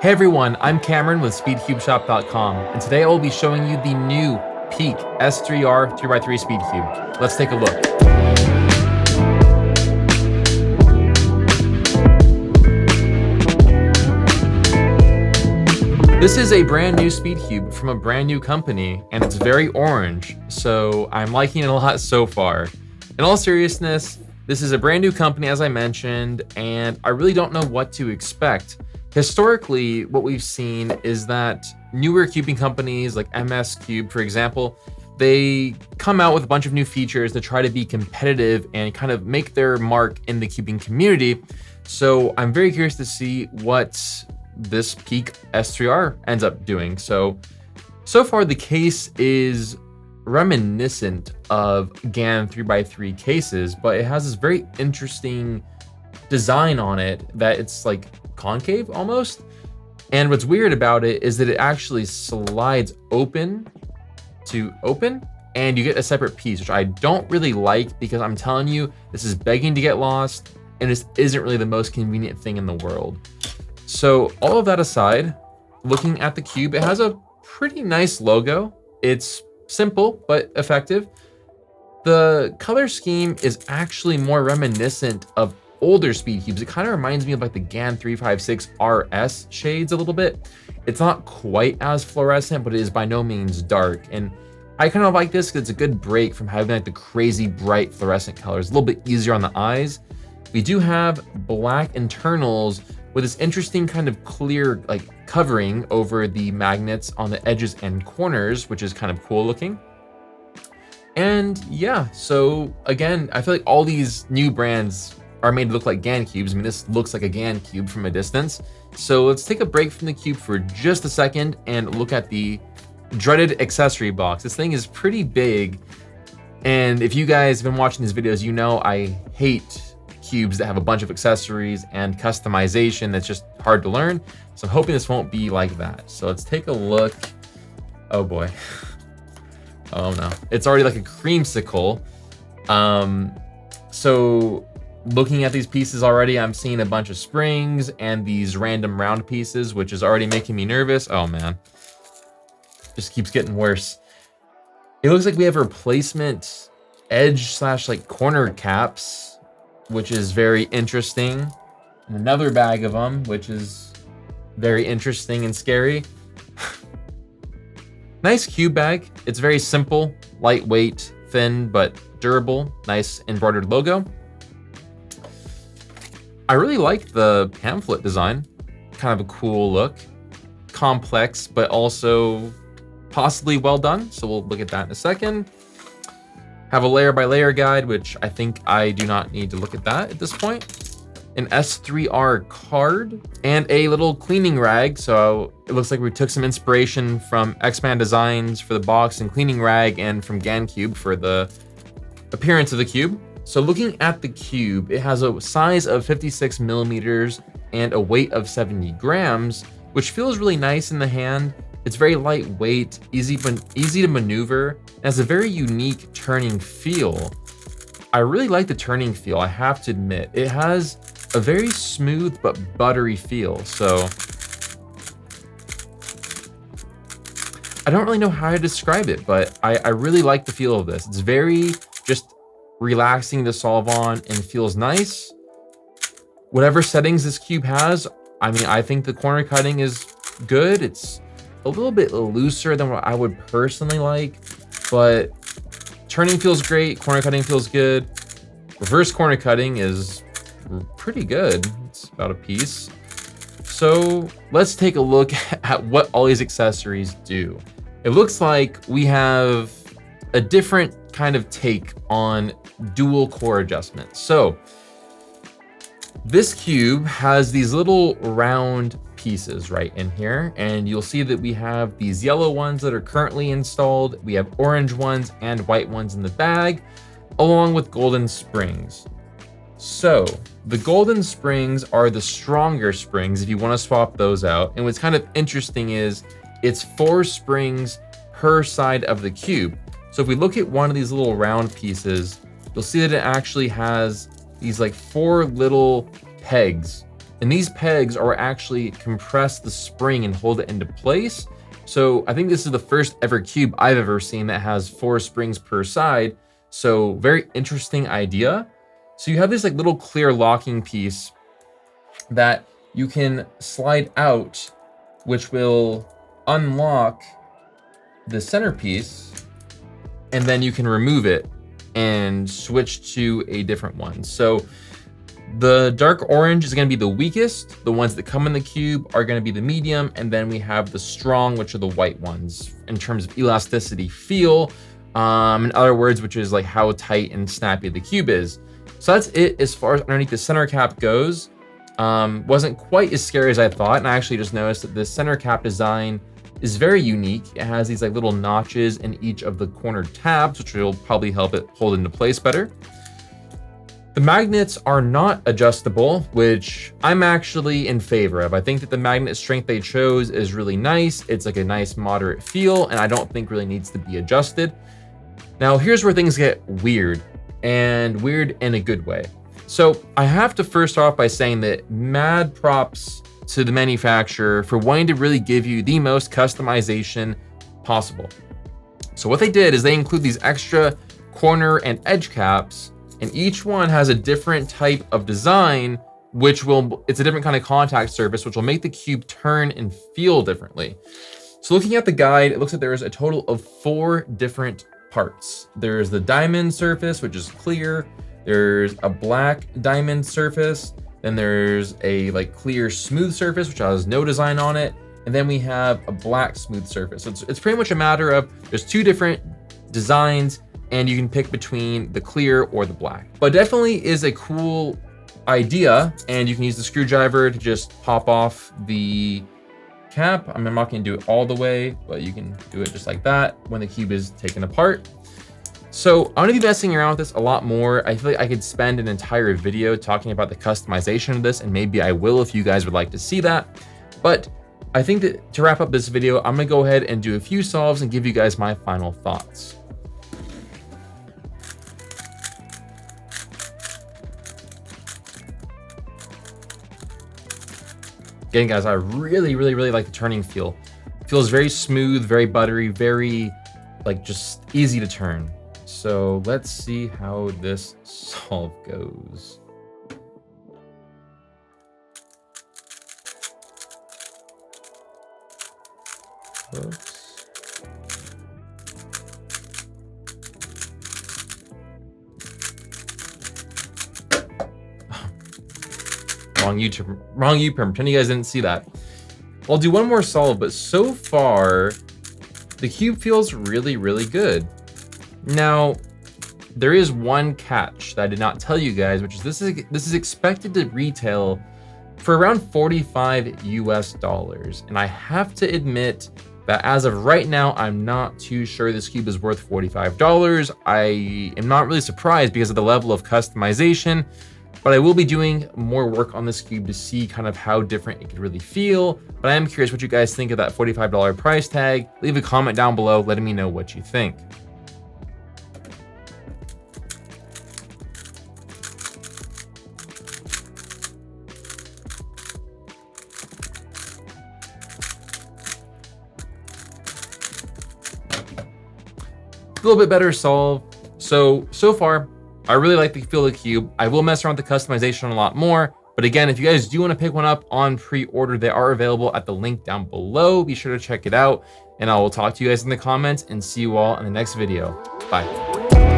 Hey everyone, I'm Cameron with SpeedCubeShop.com, and today I will be showing you the new Peak S3R 3x3 Speed Cube. Let's take a look. This is a brand new Speed Cube from a brand new company, and it's very orange, so I'm liking it a lot so far. In all seriousness, this is a brand new company, as I mentioned, and I really don't know what to expect. Historically, what we've seen is that newer cubing companies like MS Cube, for example, they come out with a bunch of new features to try to be competitive and kind of make their mark in the cubing community. So I'm very curious to see what this Peak S3R ends up doing. So far the case is reminiscent of GAN 3x3 cases, but it has this very interesting design on it that it's like concave almost. And what's weird about it is that it actually slides open to open and you get a separate piece, which I don't really like because I'm telling you, this is begging to get lost and this isn't really the most convenient thing in the world. So all of that aside, looking at the cube, it has a pretty nice logo. It's simple but effective. The color scheme is actually more reminiscent of older speed cubes. It kind of reminds me of like the GAN 356 RS shades a little bit. It's not quite as fluorescent, but it is by no means dark. And I kind of like this because it's a good break from having like the crazy bright fluorescent colors, a little bit easier on the eyes. We do have black internals with this interesting kind of clear like covering over the magnets on the edges and corners, which is kind of cool looking. And yeah, so again, I feel like all these new brands are made to look like GAN cubes. I mean, this looks like a GAN cube from a distance. So let's take a break from the cube for just a second and look at the dreaded accessory box. This thing is pretty big. And if you guys have been watching these videos, you know I hate cubes that have a bunch of accessories and customization that's just hard to learn. So I'm hoping this won't be like that. So let's take a look. Oh boy. Oh no, it's already like a creamsicle. So looking at these pieces already, I'm seeing a bunch of springs and these random round pieces, which is already making me nervous. Oh man, just keeps getting worse. It looks like we have replacement edge slash like corner caps, which is very interesting. And another bag of them, which is very interesting and scary. Nice cube bag. It's very simple, lightweight, thin, but durable. Nice embroidered logo. I really like the pamphlet design. Kind of a cool look. Complex, but also possibly well done. So we'll look at that in a second. Have a layer by layer guide, which I think I do not need to look at that at this point. An S3R card and a little cleaning rag. So it looks like we took some inspiration from X-Man Designs for the box and cleaning rag and from GAN Cube for the appearance of the cube. So looking at the cube, it has a size of 56 millimeters and a weight of 70 grams, which feels really nice in the hand. It's very lightweight, easy to maneuver, and has a very unique turning feel. I really like the turning feel, I have to admit. It has a very smooth but buttery feel. So I don't really know how to describe it, but I really like the feel of this. It's very just relaxing to solve on and feels nice. Whatever settings this cube has, I mean, I think the corner cutting is good. It's a little bit looser than what I would personally like, but turning feels great, corner cutting feels good. Reverse corner cutting is pretty good. It's about a piece. So let's take a look at what all these accessories do. It looks like we have a different kind of take on dual core adjustment. So this cube has these little round pieces right in here, and you'll see that we have these yellow ones that are currently installed. We have orange ones and white ones in the bag, along with golden springs. So the golden springs are the stronger springs if you want to swap those out. And what's kind of interesting is it's 4 springs per side of the cube. So if we look at one of these little round pieces, you'll see that it actually has these like 4 little pegs And these pegs are actually compress the spring and hold it into place. So I think this is the first ever cube I've ever seen that has 4 springs per side. So very interesting idea. So you have this like little clear locking piece that you can slide out, which will unlock the centerpiece, and then you can remove it and switch to a different one. So the dark orange is going to be the weakest. The ones that come in the cube are going to be the medium, and then we have the strong, which are the white ones in terms of elasticity feel. In other words, which is like how tight and snappy the cube is. So that's it as far as underneath the center cap goes. Wasn't quite as scary as I thought, and I actually just noticed that the center cap design is very unique. It has these like little notches in each of the corner tabs, which will probably help it hold into place better. The magnets are not adjustable, which I'm actually in favor of. I think that the magnet strength they chose is really nice. It's like a nice moderate feel, and I don't think really needs to be adjusted. Now, here's where things get weird, and weird in a good way. So I have to first off by saying that mad props to the manufacturer for wanting to really give you the most customization possible. So what they did is they include these extra corner and edge caps, and each one has a different type of design, it's a different kind of contact surface, which will make the cube turn and feel differently. So looking at the guide, it looks like there is a total of 4 different parts. There's the diamond surface, which is clear. There's a black diamond surface. Then there's a like clear smooth surface, which has no design on it. And then we have a black smooth surface. So it's pretty much a matter of there's 2 different designs, and you can pick between the clear or the black. But definitely is a cool idea, and you can use the screwdriver to just pop off the cap. I'm not gonna do it all the way, but you can do it just like that when the cube is taken apart. So I'm gonna be messing around with this a lot more. I feel like I could spend an entire video talking about the customization of this, and maybe I will if you guys would like to see that. But I think that to wrap up this video, I'm gonna go ahead and do a few solves and give you guys my final thoughts. Again, guys, I really like the turning feel. It feels very smooth, very buttery, very like just easy to turn. So let's see how this solve goes. Oops. Wrong YouTube, pretend you guys didn't see that. I'll do one more solve, but so far, the cube feels really good. Now, there is one catch that I did not tell you guys, which is this is expected to retail for around $45 US. And I have to admit that as of right now, I'm not too sure this cube is worth $45. I am not really surprised because of the level of customization, but I will be doing more work on this cube to see kind of how different it could really feel. But I am curious what you guys think of that $45 price tag. Leave a comment down below letting me know what you think. A little bit better solve. So far, I really like the feel of the cube. I will mess around with the customization a lot more. But again, if you guys do want to pick one up on pre-order, they are available at the link down below. Be sure to check it out. And I will talk to you guys in the comments and see you all in the next video. Bye.